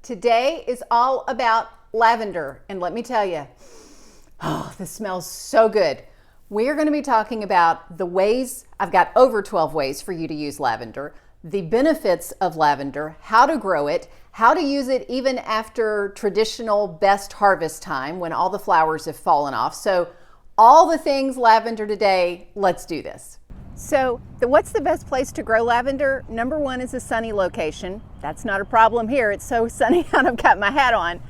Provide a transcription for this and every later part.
Today is all about lavender, and let me tell you, oh, this smells so good. We're going to be talking about the ways, I've got over 12 ways for you to use lavender, the benefits of lavender, how to grow it, how to use it even after traditional best harvest time when all the flowers have fallen off. So all the things lavender today, let's do this. So what's the best place to grow lavender? Number one is a sunny location. That's not a problem here. It's so sunny I've got my hat on.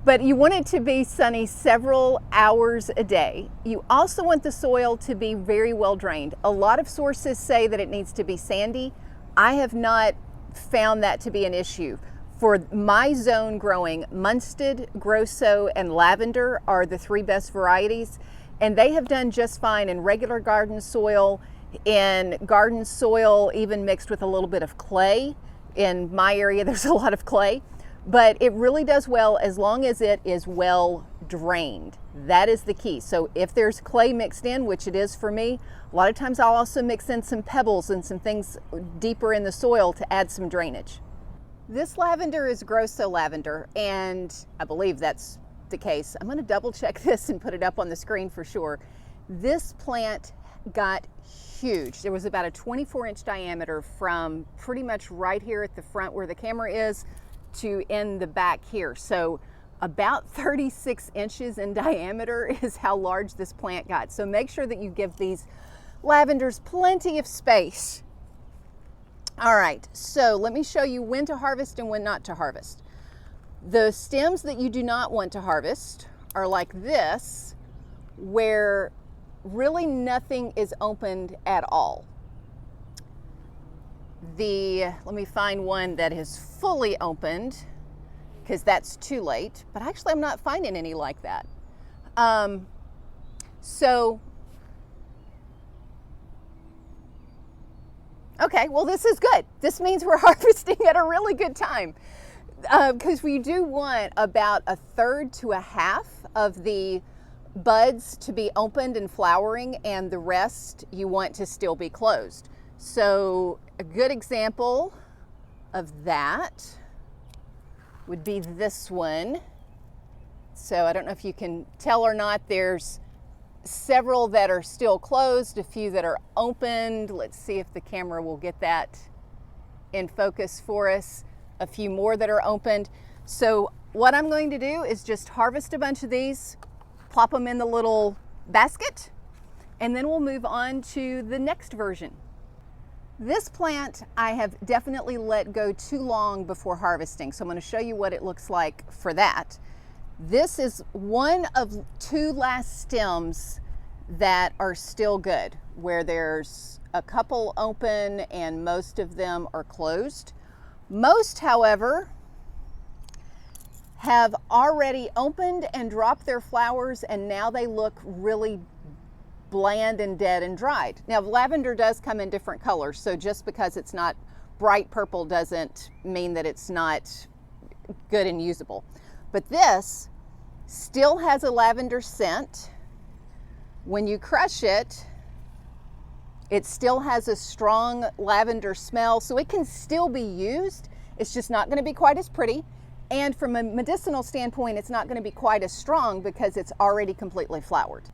But you want it to be sunny several hours a day. You also want the soil to be very well drained. A lot of sources say that it needs to be sandy. I have not found that to be an issue. For my zone growing, munstead, grosso, and lavender are the three best varieties, and they have done just fine in regular garden soil, even mixed with a little bit of clay. In my area, there's a lot of clay, but it really does well as long as it is well drained. That is the key. So if there's clay mixed in, which it is for me, a lot of times I'll also mix in some pebbles and some things deeper in the soil to add some drainage. This lavender is grosso lavender, and I believe that's the case. I'm going to double check this and put it up on the screen for sure. This plant got huge. There was about a 24-inch diameter from pretty much right here at the front where the camera is to in the back here. So about 36 inches in diameter is how large this plant got. So make sure that you give these lavenders plenty of space. All right, so let me show you when to harvest and when not to harvest. The stems that you do not want to harvest are like this, where really nothing is opened at all. Let me find one that is fully opened, because that's too late, but actually I'm not finding any like that. Okay, well, this is good. This means we're harvesting at a really good time, because we do want about a third to a half of the buds to be opened and flowering, and the rest you want to still be closed. So a good example of that would be this one. So I don't know if you can tell or not, there's several that are still closed, a few that are opened. Let's see if the camera will get that in focus for us. A few more that are opened. So what I'm going to do is just harvest a bunch of these, plop them in the little basket, and then we'll move on to the next version. This plant I have definitely let go too long before harvesting, so I'm going to show you what it looks like for that. This is one of two last stems that are still good, where there's a couple open and most of them are closed. Most, however, have already opened and dropped their flowers, and now they look really bland and dead and dried. Now, lavender does come in different colors, so just because it's not bright purple doesn't mean that it's not good and usable. But this still has a lavender scent. When you crush it, it still has a strong lavender smell, so it can still be used. It's just not going to be quite as pretty. And from a medicinal standpoint, it's not going to be quite as strong because it's already completely flowered.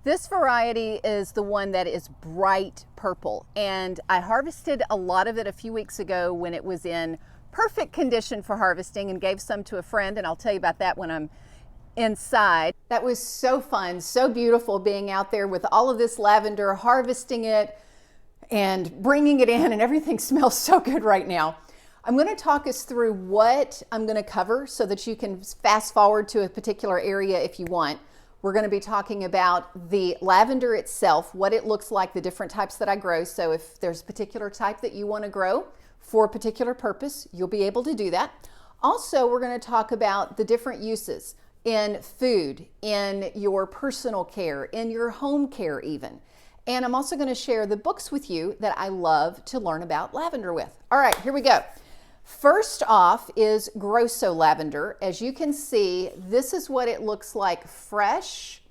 This variety is the one that is bright purple, and I harvested a lot of it a few weeks ago when it was in perfect condition for harvesting, and gave some to a friend, and I'll tell you about that when I'm inside. That was so fun, so beautiful being out there with all of this lavender, harvesting it and bringing it in, and everything smells so good right now. I'm going to talk us through what I'm going to cover so that you can fast forward to a particular area if you want. We're going to be talking about the lavender itself, what it looks like, the different types that I grow. So if there's a particular type that you want to grow for a particular purpose, you'll be able to do that. Also, we're going to talk about the different uses in food, in your personal care, in your home care even. And I'm also going to share the books with you that I love to learn about lavender with. All right, here we go. First off is grosso lavender. As you can see, this is what it looks like fresh.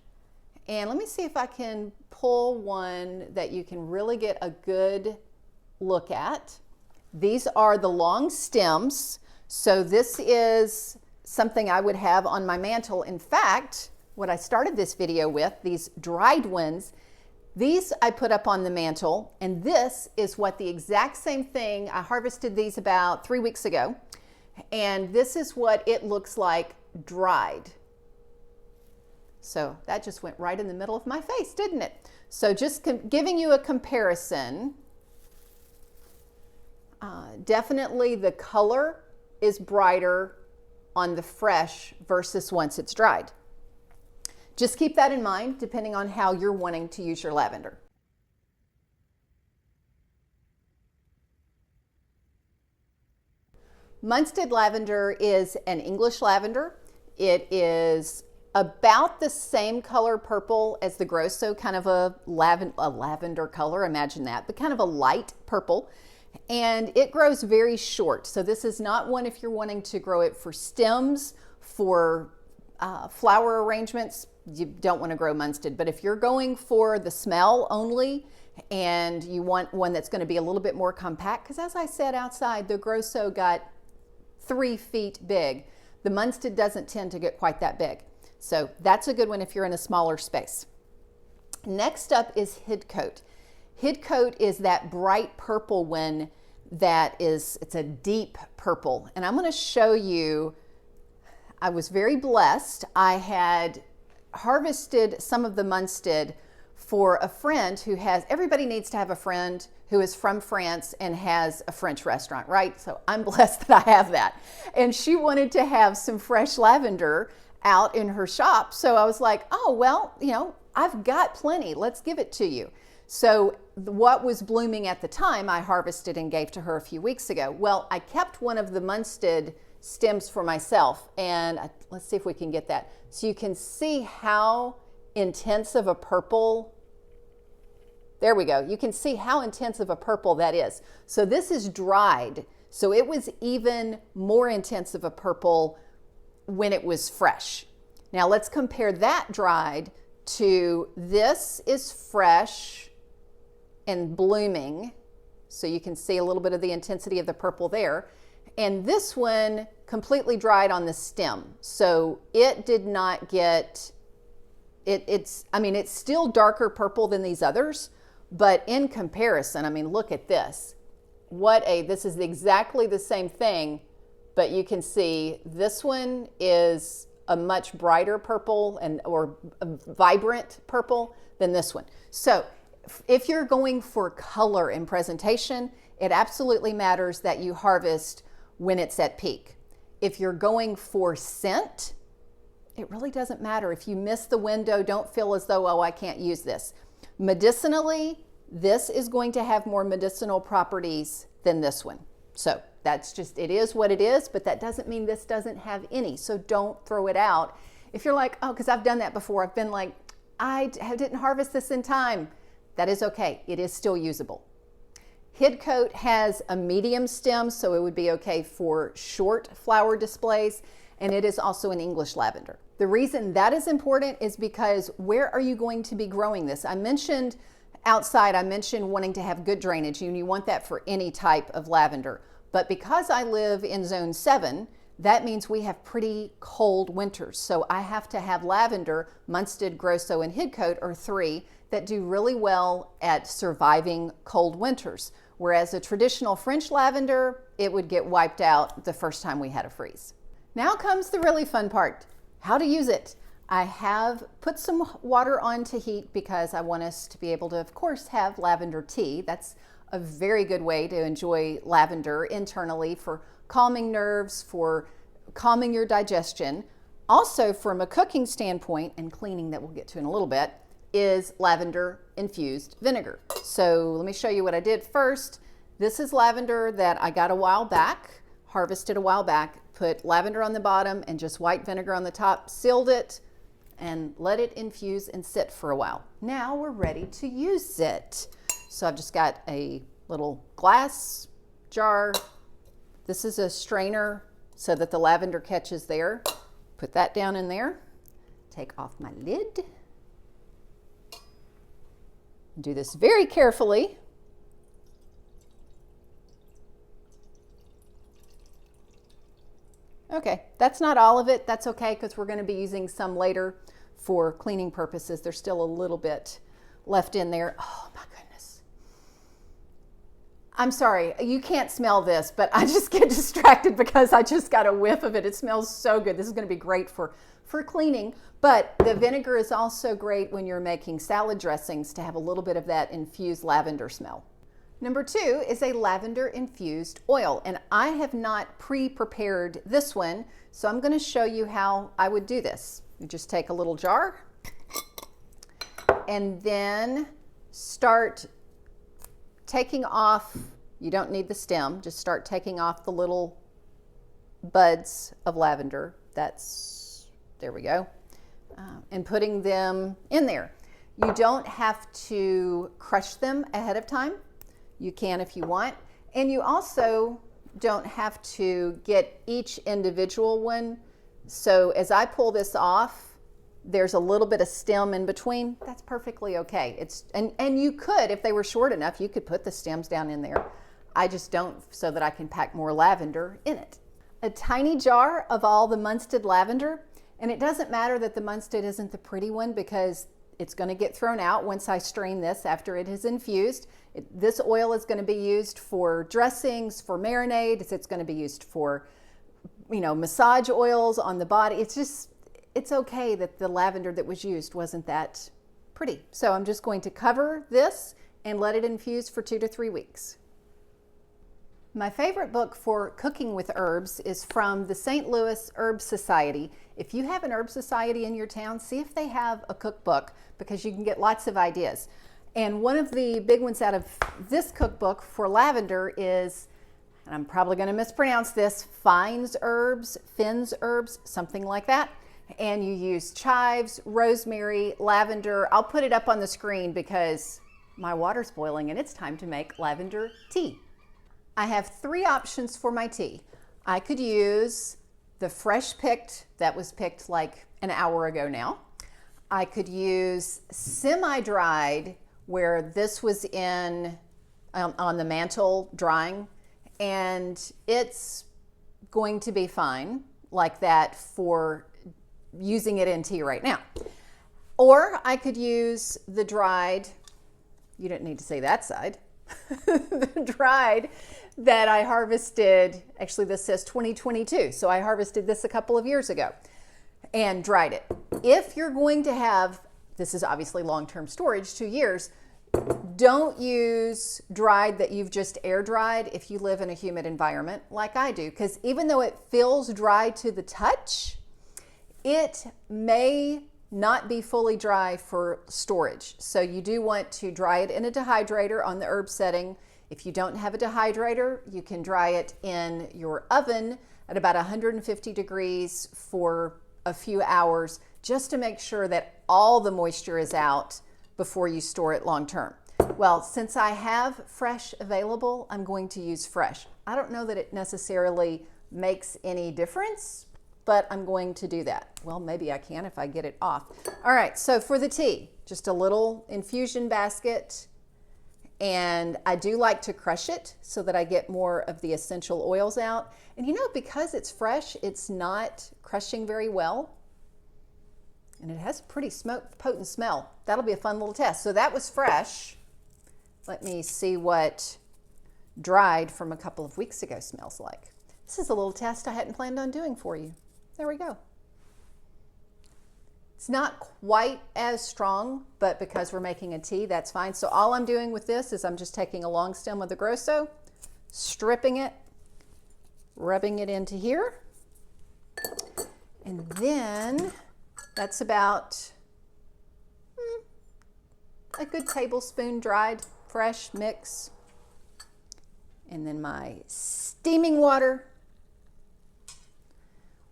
And let me see if I can pull one that you can really get a good look at. These are the long stems. So this is something I would have on my mantle. In fact, what I started this video with, these dried ones, these I put up on the mantle, and this is what the exact same thing, I harvested these about 3 weeks ago, and this is what it looks like dried. So that just went right in the middle of my face, didn't it? So just giving you a comparison, definitely the color is brighter on the fresh versus once it's dried. Just keep that in mind depending on how you're wanting to use your lavender. Munstead lavender is an English lavender. It is about the same color purple as the grosso, kind of a lavender color, imagine that, but kind of a light purple. And it grows very short. So this is not one if you're wanting to grow it for stems, for flower arrangements, you don't want to grow Munstead. But if you're going for the smell only and you want one that's going to be a little bit more compact, because as I said outside, the grosso got 3 feet big. The Munstead doesn't tend to get quite that big. So that's a good one if you're in a smaller space. Next up is hidcote. Hidcote is that bright purple one it's a deep purple. And I'm going to show you, I was very blessed. I had harvested some of the Munstead for a friend who has, everybody needs to have a friend who is from France and has a French restaurant, right? So I'm blessed that I have that. And she wanted to have some fresh lavender out in her shop. So I was like, oh, well, I've got plenty. Let's give it to you. So what was blooming at the time, I harvested and gave to her a few weeks ago. Well, I kept one of the Munstead stems for myself, and let's see if we can get that. So you can see how intense of a purple, there we go. You can see how intense of a purple that is. So this is dried. So it was even more intense of a purple when it was fresh. Now let's compare that dried to this is fresh and blooming. So you can see a little bit of the intensity of the purple there. And this one completely dried on the stem. So it did not get, it's still darker purple than these others, but in comparison, look at this. This is exactly the same thing, but you can see this one is a much brighter purple or a vibrant purple than this one. So if you're going for color and presentation, it absolutely matters that you harvest when it's at peak. If you're going for scent, it really doesn't matter. If you miss the window, don't feel as though, oh, I can't use this. Medicinally, this is going to have more medicinal properties than this one. So that's just, it is what it is, but that doesn't mean this doesn't have any. So don't throw it out. If you're like, oh, because I've done that before. I've been like, I didn't harvest this in time. That is okay. It is still usable. Hidcote has a medium stem, so it would be okay for short flower displays, and it is also an English lavender. The reason that is important is because where are you going to be growing this? I mentioned outside, I mentioned wanting to have good drainage, and you want that for any type of lavender. But because I live in zone 7, that means we have pretty cold winters. So I have to have lavender, Munstead, grosso, and hidcote are 3 that do really well at surviving cold winters. Whereas a traditional French lavender, it would get wiped out the first time we had a freeze. Now comes the really fun part, how to use it. I have put some water on to heat because I want us to be able to, of course, have lavender tea. That's a very good way to enjoy lavender internally for calming nerves, for calming your digestion. Also, from a cooking standpoint and cleaning that we'll get to in a little bit, is lavender infused vinegar. So let me show you what I did first. This is lavender that I got a while back, harvested a while back, put lavender on the bottom and just white vinegar on the top, sealed it, and let it infuse and sit for a while. Now we're ready to use it. So I've just got a little glass jar. This is a strainer so that the lavender catches there. Put that down in there. Take off my lid. Do this very carefully. Okay, that's not all of it. That's okay because we're going to be using some later for cleaning purposes. There's still a little bit left in there. Oh my goodness. I'm sorry, you can't smell this, but I just get distracted because I just got a whiff of it. It smells so good. This is going to be great for cleaning, but the vinegar is also great when you're making salad dressings to have a little bit of that infused lavender smell. Number 2 is a lavender infused oil, and I have not pre-prepared this one, so I'm going to show you how I would do this. You just take a little jar and then start taking off, you don't need the stem, just start taking off the little buds of lavender. There we go, and putting them in there. You don't have to crush them ahead of time. You can if you want. And you also don't have to get each individual one. So as I pull this off, there's a little bit of stem in between. That's perfectly okay. And you could, if they were short enough, you could put the stems down in there. I just don't, so that I can pack more lavender in it. A tiny jar of all the munstead lavender. And it doesn't matter that the munstead isn't the pretty one because it's going to get thrown out once I strain this after it is infused. This oil is going to be used for dressings, for marinades. It's going to be used for, massage oils on the body. It's okay that the lavender that was used wasn't that pretty. So I'm just going to cover this and let it infuse for 2 to 3 weeks. My favorite book for cooking with herbs is from the St. Louis Herb Society. If you have an herb society in your town, see if they have a cookbook because you can get lots of ideas. And one of the big ones out of this cookbook for lavender is, and I'm probably going to mispronounce this, Finn's herbs, something like that. And you use chives, rosemary, lavender. I'll put it up on the screen because my water's boiling and it's time to make lavender tea. I have 3 options for my tea. I could use the fresh picked, that was picked like an hour ago now. I could use semi-dried, where this was in on the mantle drying, and it's going to be fine like that for using it in tea right now. Or I could use the dried, you didn't need to say that side, the dried that I harvested, actually this says 2022, so I harvested this a couple of years ago and dried it. If you're going to have, this is obviously long-term storage, 2 years, don't use dried that you've just air dried if you live in a humid environment like I do, because even though it feels dry to the touch, it may not be fully dry for storage. So you do want to dry it in a dehydrator on the herb setting. If you don't have a dehydrator, you can dry it in your oven at about 150 degrees for a few hours, just to make sure that all the moisture is out before you store it long term. Well, since I have fresh available, I'm going to use fresh. I don't know that it necessarily makes any difference, but I'm going to do that. Well, maybe I can if I get it off. All right, so for the tea, just a little infusion basket, and I do like to crush it so that I get more of the essential oils out. And because it's fresh, it's not crushing very well. And it has a pretty potent smell. That'll be a fun little test. So that was fresh. Let me see what dried from a couple of weeks ago smells like. This is a little test I hadn't planned on doing for you. There we go. It's not quite as strong, but because we're making a tea, that's fine. So all I'm doing with this is I'm just taking a long stem of the grosso, stripping it, rubbing it into here, and then that's about a good tablespoon dried fresh mix. And then my steaming water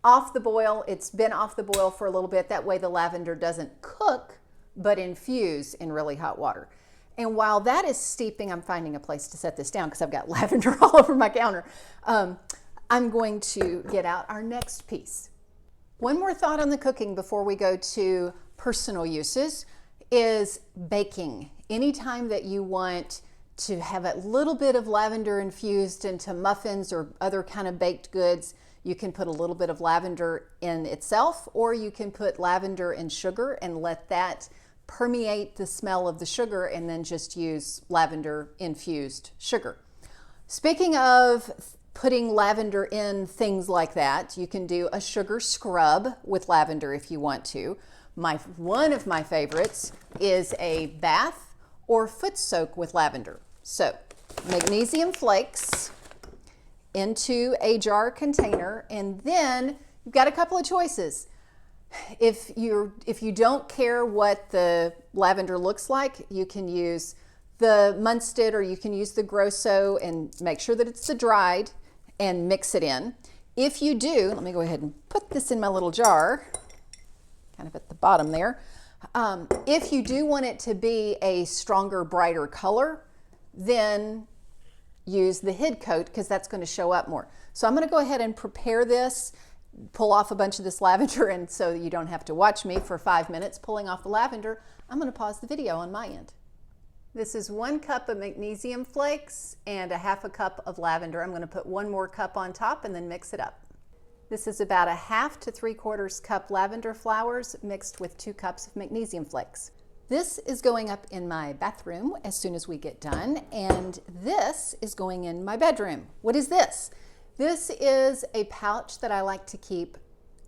off the boil. It's been off the boil for a little bit. That way the lavender doesn't cook, but infuse in really hot water. And while that is steeping, I'm finding a place to set this down because I've got lavender all over my counter. I'm going to get out our next piece. One more thought on the cooking before we go to personal uses is baking. Anytime that you want to have a little bit of lavender infused into muffins or other kind of baked goods, You can put a little bit of lavender in itself, or you can put lavender and sugar and let that permeate the smell of the sugar, and then just use lavender infused sugar. Speaking of putting lavender in things like that, you can do a sugar scrub with lavender if you want to. One of my favorites is a bath or foot soak with lavender. So magnesium flakes into a jar container, and then you've got a couple of choices. If you don't care what the lavender looks like, you can use the munstead or you can use the grosso, and make sure that it's the dried and mix it in. If you do, let me go ahead and put this in my little jar, kind of at the bottom there. If you do want it to be a stronger, brighter color, then use the hidcote, because that's going to show up more. So I'm going to go ahead and prepare this, pull off a bunch of this lavender, and so you don't have to watch me for 5 minutes pulling off the lavender, I'm going to pause the video on my end. This is 1 cup of magnesium flakes and a 1/2 cup of lavender. I'm going to put 1 more cup on top and then mix it up. This is about a 1/2 to 3/4 cup lavender flowers mixed with 2 cups of magnesium flakes. This is going up in my bathroom as soon as we get done, and this is going in my bedroom. What is this? This is a pouch that I like to keep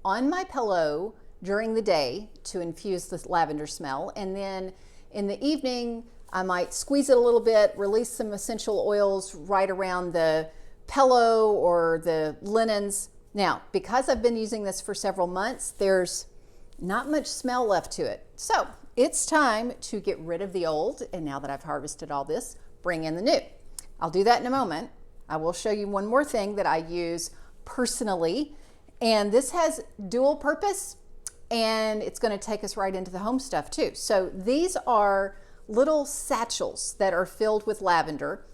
on my pillow during the day to infuse the lavender smell, and then in the evening I might squeeze it a little bit, release some essential oils right around the pillow or the linens. Now, because I've been using this for several months, there's not much smell left to it. So it's time to get rid of the old, and now that I've harvested all this, bring in the new. I'll do that in a moment. I will show you one more thing that I use personally, and this has dual purpose, and it's going to take us right into the home stuff too. So these are little satchels that are filled with lavender.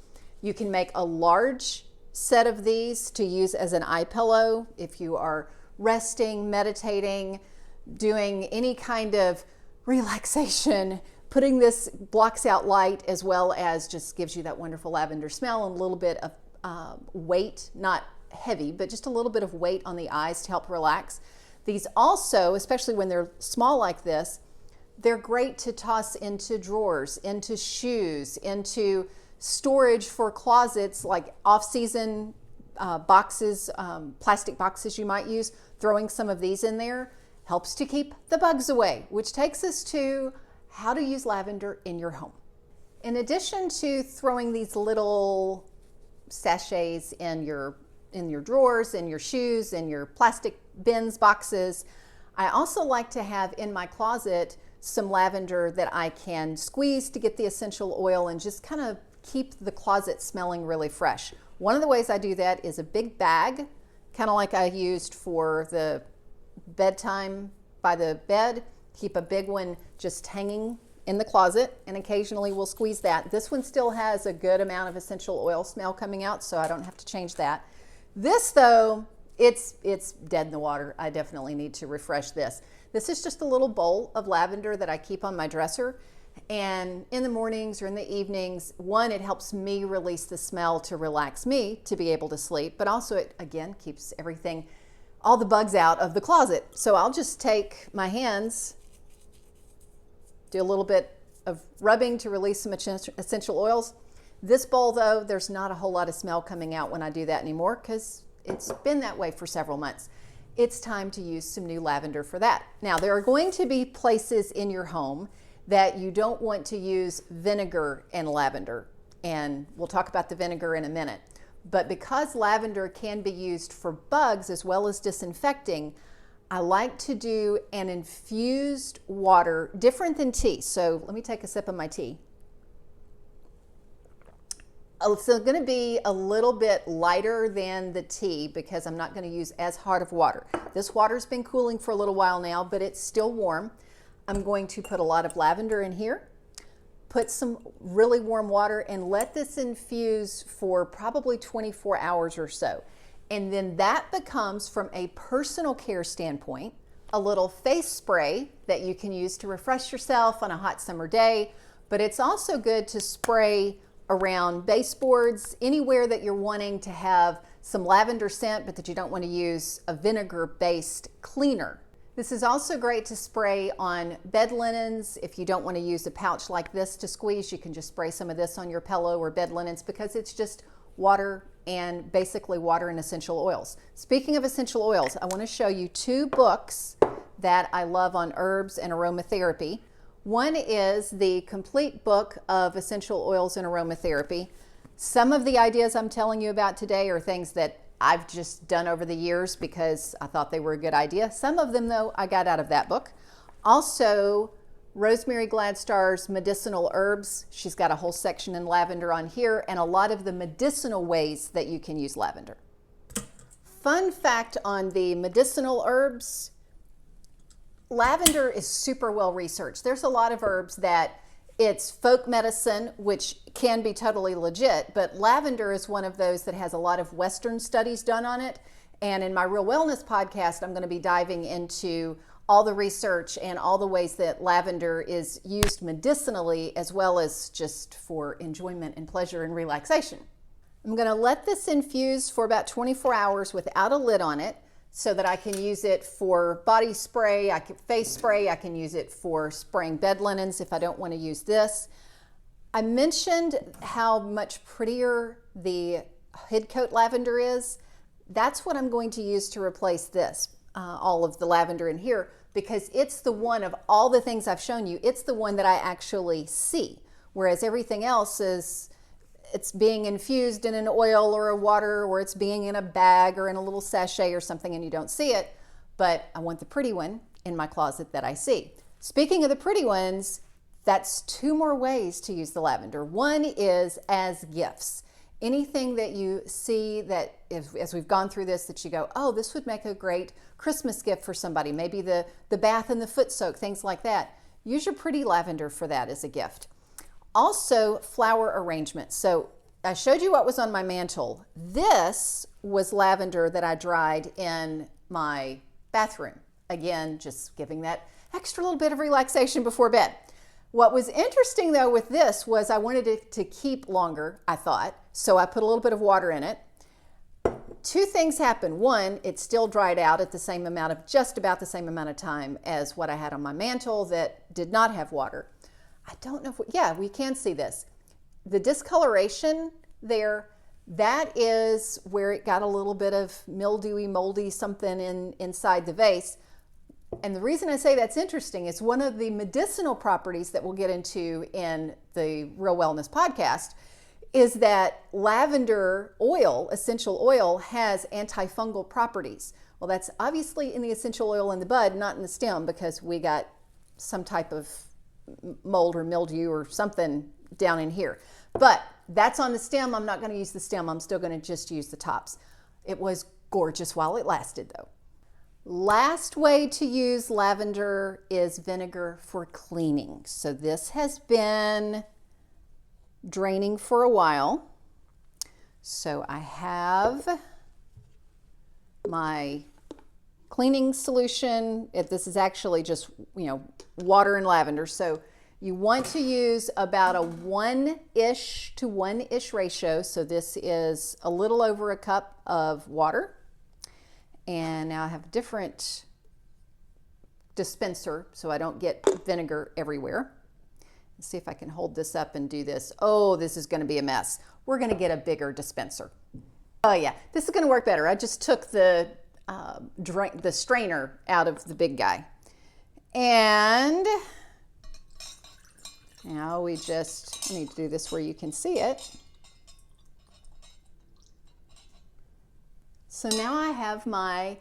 You can make a large set of these to use as an eye pillow if you are resting, meditating, doing any kind of relaxation. Putting this blocks out light, as well as just gives you that wonderful lavender smell and a little bit of weight, not heavy, but just a little bit of weight on the eyes to help relax. These also, especially when they're small like this, they're great to toss into drawers, into shoes, into storage for closets, like off-season boxes, plastic boxes you might use. Throwing some of these in there helps to keep the bugs away, which takes us to how to use lavender in your home. In addition to throwing these little sachets in your drawers, in your shoes, in your plastic bins, boxes, I also like to have in my closet some lavender that I can squeeze to get the essential oil and just kind of keep the closet smelling really fresh. One of the ways I do that is a big bag, kind of like I used for the bedtime by the bed. Keep a big one just hanging in the closet, and occasionally we'll squeeze that. This one still has a good amount of essential oil smell coming out, so I don't have to change that. This though, it's dead in the water. I definitely need to refresh this. This is just a little bowl of lavender that I keep on my dresser, and in the mornings or in the evenings, one, it helps me release the smell to relax me to be able to sleep, but also it again keeps everything, all the bugs out of the closet. So I'll just take my hands, do a little bit of rubbing to release some essential oils. This bowl though, there's not a whole lot of smell coming out when I do that anymore, because it's been that way for several months. It's time to use some new lavender for that. Now, there are going to be places in your home that you don't want to use vinegar and lavender, and we'll talk about the vinegar in a minute. But because lavender can be used for bugs as well as disinfecting, I like to do an infused water, different than tea. So let me take a sip of my tea. It's going to be a little bit lighter than the tea because I'm not going to use as hot of water. This water's been cooling for a little while now, but it's still warm. I'm going to put a lot of lavender in here, put some really warm water, and let this infuse for probably 24 hours or so. And then that becomes, from a personal care standpoint, a little face spray that you can use to refresh yourself on a hot summer day, but it's also good to spray around baseboards, anywhere that you're wanting to have some lavender scent, but that you don't want to use a vinegar-based cleaner. This is also great to spray on bed linens. If you don't want to use a pouch like this to squeeze, you can just spray some of this on your pillow or bed linens because it's just water and basically water and essential oils. Speaking of essential oils, I want to show you 2 books that I love on herbs and aromatherapy. One is the complete book of essential oils and aromatherapy. Some of the ideas I'm telling you about today are things that I've just done over the years because I thought they were a good idea. Some of them, though, I got out of that book. Also, Rosemary Gladstar's Medicinal Herbs. She's got a whole section in lavender on here and a lot of the medicinal ways that you can use lavender. Fun fact on the medicinal herbs, lavender is super well researched. There's a lot of herbs that it's folk medicine, which can be totally legit, but lavender is one of those that has a lot of Western studies done on it. And in my Real Wellness podcast, I'm going to be diving into all the research and all the ways that lavender is used medicinally as well as just for enjoyment and pleasure and relaxation. I'm going to let this infuse for about 24 hours without a lid on it, so that I can use it for body spray, face spray, I can use it for spraying bed linens if I don't want to use this. I mentioned how much prettier the hidcote lavender is. That's what I'm going to use to replace this, all of the lavender in here, because it's the one of all the things I've shown you, it's the one that I actually see, whereas everything else is it's being infused in an oil or a water, or it's being in a bag or in a little sachet or something and you don't see it. But I want the pretty one in my closet that I see. Speaking of the pretty ones, that's 2 more ways to use the lavender. One is as gifts. Anything that you see that, as we've gone through this, that you go, oh, this would make a great Christmas gift for somebody. Maybe the bath and the foot soak, things like that. Use your pretty lavender for that as a gift. Also, flower arrangements. So I showed you what was on my mantle. This was lavender that I dried in my bathroom. Again, just giving that extra little bit of relaxation before bed. What was interesting though with this was I wanted it to keep longer, I thought. So I put a little bit of water in it. 2 things happened. One, it still dried out at the same amount of, just about the same amount of time as what I had on my mantle that did not have water. I don't know if, yeah, we can see this. The discoloration there, that is where it got a little bit of mildewy, moldy something inside the vase. And the reason I say that's interesting is one of the medicinal properties that we'll get into in the Real Wellness podcast is that lavender oil, essential oil, has antifungal properties. Well, that's obviously in the essential oil in the bud, not in the stem, because we got some type of mold or mildew or something down in here. But that's on the stem. I'm not going to use the stem. I'm still going to just use the tops. It was gorgeous while it lasted though. Last way to use lavender is vinegar for cleaning. So this has been draining for a while. So I have my cleaning solution. This is actually just, water and lavender. So you want to use about a 1-ish to 1-ish ratio. So this is a little over a cup of water. And now I have a different dispenser so I don't get vinegar everywhere. Let's see if I can hold this up and do this. Oh, this is going to be a mess. We're going to get a bigger dispenser. Oh yeah, this is going to work better. I just took the strainer out of the big guy. And now I need to do this where you can see it. So now I have my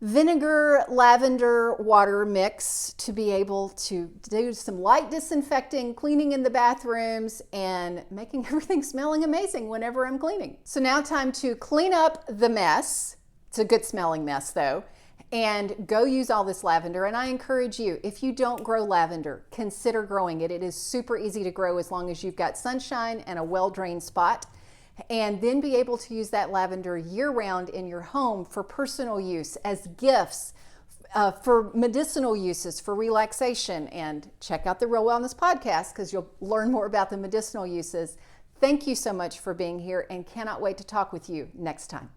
vinegar lavender water mix to be able to do some light disinfecting, cleaning in the bathrooms, and making everything smelling amazing whenever I'm cleaning. So now time to clean up the mess. It's a good smelling mess though, and go use all this lavender. And I encourage you, if you don't grow lavender, consider growing it. It is super easy to grow as long as you've got sunshine and a well-drained spot. And then be able to use that lavender year-round in your home for personal use, as gifts, for medicinal uses, for relaxation. And check out the Real Wellness podcast because you'll learn more about the medicinal uses. Thank you so much for being here and cannot wait to talk with you next time.